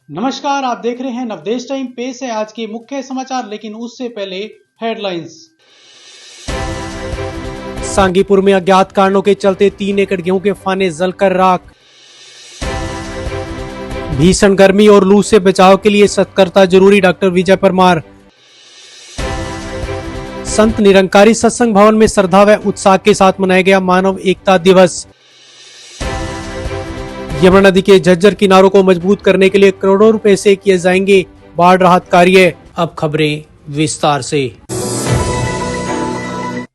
नमस्कार, आप देख रहे हैं नवदेश टाइम। पेश है आज के मुख्य समाचार, लेकिन उससे पहले हेडलाइंस। सांगीपुर में अज्ञात कारणों के चलते 3 एकड़ गेहूं के फाने जलकर राख। भीषण गर्मी और लू से बचाव के लिए सतर्कता जरूरी, डॉक्टर विजय परमार। संत निरंकारी सत्संग भवन में श्रद्धा व उत्साह के साथ मनाया गया मानव एकता दिवस। यमुना नदी के झज्जर किनारों को मजबूत करने के लिए करोड़ों रुपए से किए जाएंगे बाढ़ राहत कार्य। अब खबरें विस्तार से।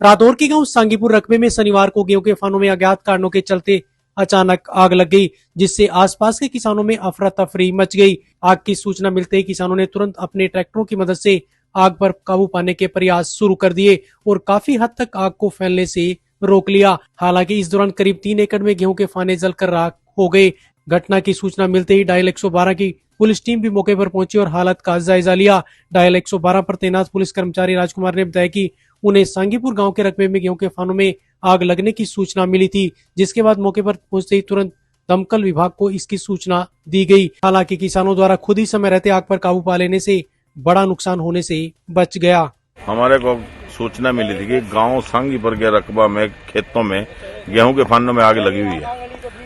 रादौर के गांव सांगीपुर रकबे में शनिवार को गेहूं के फानों में अज्ञात कारणों के चलते अचानक आग लग गई, जिससे आसपास के किसानों में अफरा तफरी मच गई। आग की सूचना मिलते ही किसानों ने तुरंत अपने ट्रैक्टरों की मदद से आग पर काबू पाने के प्रयास शुरू कर दिए और काफी हद तक आग को फैलने से रोक लिया। हालांकि इस दौरान करीब 3 एकड़ में गेहूं के फाने जलकर राख हो गए। घटना की सूचना मिलते ही डायल 112 की पुलिस टीम भी मौके पर पहुंची और हालत का जायजा लिया। डायल 112 पर तैनात पुलिस कर्मचारी राजकुमार ने बताया कि उन्हें सांगीपुर गांव के रकबे में गेहूं के फानों में आग लगने की सूचना मिली थी, जिसके बाद मौके पर पहुंचते ही तुरंत दमकल विभाग को इसकी सूचना दी गई। हालांकि किसानों द्वारा खुद ही समय रहते आग पर काबू पा लेने से बड़ा नुकसान होने से बच गया। हमारे को सूचना मिली थी कि गांव सांगीपुर के रकबा में खेतों में गेहूं के फानों में आग लगी हुई है।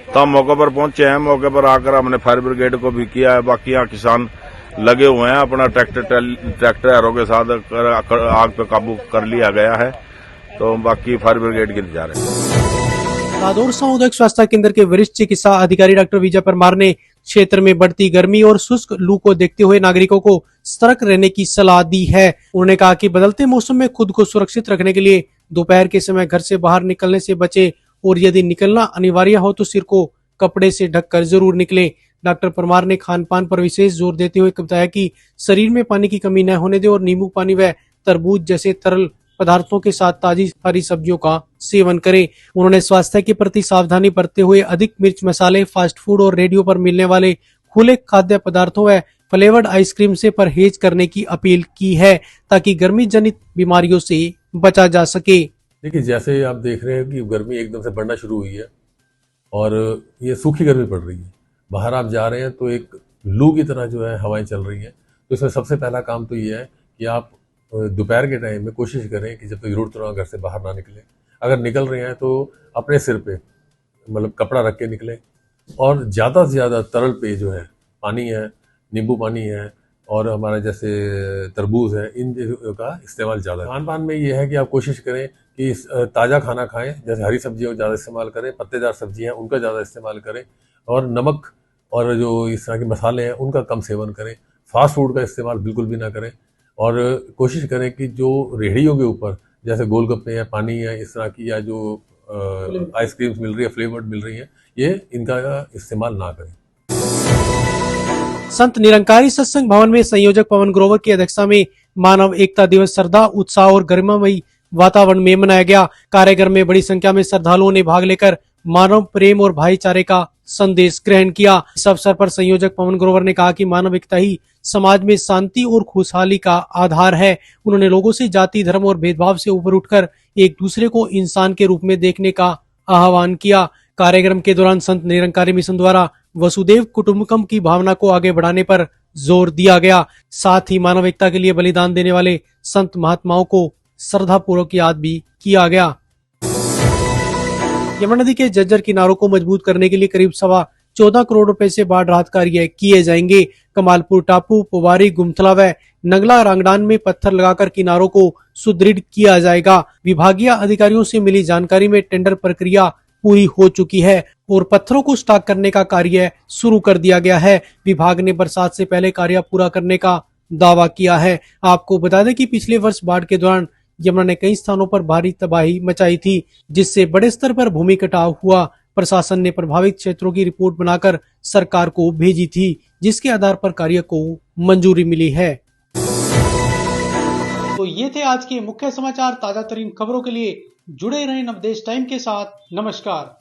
तो हम मौके पर पहुंचे हैं। मौके पर आकर हमने फायर ब्रिगेड को भी किया है। बाकी यहाँ किसान लगे हुए हैं, अपना ट्रैक्टर के साथ आग पे काबू कर लिया गया है। तो बाकी फायर ब्रिगेड के जा रहे हैं। रादौर सामुदायिक स्वास्थ्य केंद्र के वरिष्ठ चिकित्सा अधिकारी डॉक्टर विजय परमार ने क्षेत्र में बढ़ती गर्मी और शुष्क लू को देखते हुए नागरिकों को सतर्क रहने की सलाह दी है। उन्होंने कहा कि बदलते मौसम में खुद को सुरक्षित रखने के लिए दोपहर के समय घर से बाहर निकलने से बचे और यदि निकलना अनिवार्य हो तो सिर को कपड़े से ढककर जरूर निकले। डॉक्टर परमार ने खान पान पर विशेष जोर देते हुए बताया कि शरीर में पानी की कमी न होने दे और नींबू पानी व तरबूज जैसे तरल पदार्थों के साथ ताजी हरी सब्जियों का सेवन करें। उन्होंने स्वास्थ्य के प्रति सावधानी बरतते हुए अधिक मिर्च मसाले, फास्ट फूड और रेडियो पर मिलने वाले खुले खाद्य पदार्थों व फ्लेवर्ड आइसक्रीम से परहेज करने की अपील की है, ताकि गर्मी जनित बीमारियों से बचा जा सके। देखिए, जैसे आप देख रहे हैं कि गर्मी एकदम से बढ़ना शुरू हुई है और ये सूखी गर्मी पड़ रही है। बाहर आप जा रहे हैं तो एक लू की तरह जो है हवाएं चल रही हैं। तो इसमें सबसे पहला काम तो ये है कि आप दोपहर के टाइम में कोशिश करें कि जब तक जरूरत ना घर से बाहर ना निकलें। अगर निकल रहे हैं तो अपने सिर पे मतलब कपड़ा रख के निकलें और ज़्यादा से ज़्यादा तरल पेय जो है, पानी है, नींबू पानी है और हमारा जैसे तरबूज है, इन का इस्तेमाल ज़्यादा। खान पान में ये है कि आप कोशिश करें कि ताज़ा खाना खाएं, जैसे हरी सब्जियों का ज़्यादा इस्तेमाल करें, पत्तेदार सब्जियां हैं उनका ज़्यादा इस्तेमाल करें और नमक और जो इस तरह के मसाले हैं उनका कम सेवन करें। फास्ट फूड का इस्तेमाल बिल्कुल भी ना करें और कोशिश करें कि जो रेहड़ियों के ऊपर जैसे गोलगप्पे है, पानी है, इस तरह की या जो आइसक्रीम्स मिल रही है, फ्लेवर्ड मिल रही है, ये इनका इस्तेमाल ना करें। संत निरंकारी सत्संग भवन में संयोजक पवन ग्रोवर की अध्यक्षता में मानव एकता दिवस श्रद्धा, उत्साह और गरिमामयी वातावरण में मनाया गया। कार्यक्रम में बड़ी संख्या में श्रद्धालुओं ने भाग लेकर मानव प्रेम और भाईचारे का संदेश ग्रहण किया। इस अवसर पर संयोजक पवन ग्रोवर ने कहा कि मानव एकता ही समाज में शांति और खुशहाली का आधार है। उन्होंने लोगों से जाति, धर्म और भेदभाव से ऊपर उठकर एक दूसरे को इंसान के रूप में देखने का आह्वान किया। कार्यक्रम के दौरान संत निरंकारी मिशन द्वारा वसुदेव कुटुंबकम की भावना को आगे बढ़ाने पर जोर दिया गया। साथ ही मानव एकता के लिए बलिदान देने वाले संत महात्माओं को श्रद्धा पूर्वक याद भी किया गया। यमुना नदी के झज्जर किनारों को मजबूत करने के लिए करीब 14.25 करोड़ रुपए से बाढ़ राहत कार्य किए जाएंगे। कमालपुर टापू, पोवारी, गुमथला व नंगला रांगडान में पत्थर लगाकर किनारों को सुदृढ़ किया जाएगा। विभागीय अधिकारियों से मिली जानकारी में टेंडर प्रक्रिया पूरी हो चुकी है और पत्थरों को स्टॉक करने का कार्य शुरू कर दिया गया है। विभाग ने बरसात से पहले कार्य पूरा करने का दावा किया है। आपको बता दें कि पिछले वर्ष बाढ़ के दौरान यमुना ने कई स्थानों पर भारी तबाही मचाई थी, जिससे बड़े स्तर पर भूमि कटाव हुआ। प्रशासन ने प्रभावित क्षेत्रों की रिपोर्ट बनाकर सरकार को भेजी थी, जिसके आधार पर कार्य को मंजूरी मिली है। तो ये थे आज के मुख्य समाचार। ताजा तरीन खबरों के लिए जुड़े रहें नवदेश टाइम के साथ। नमस्कार।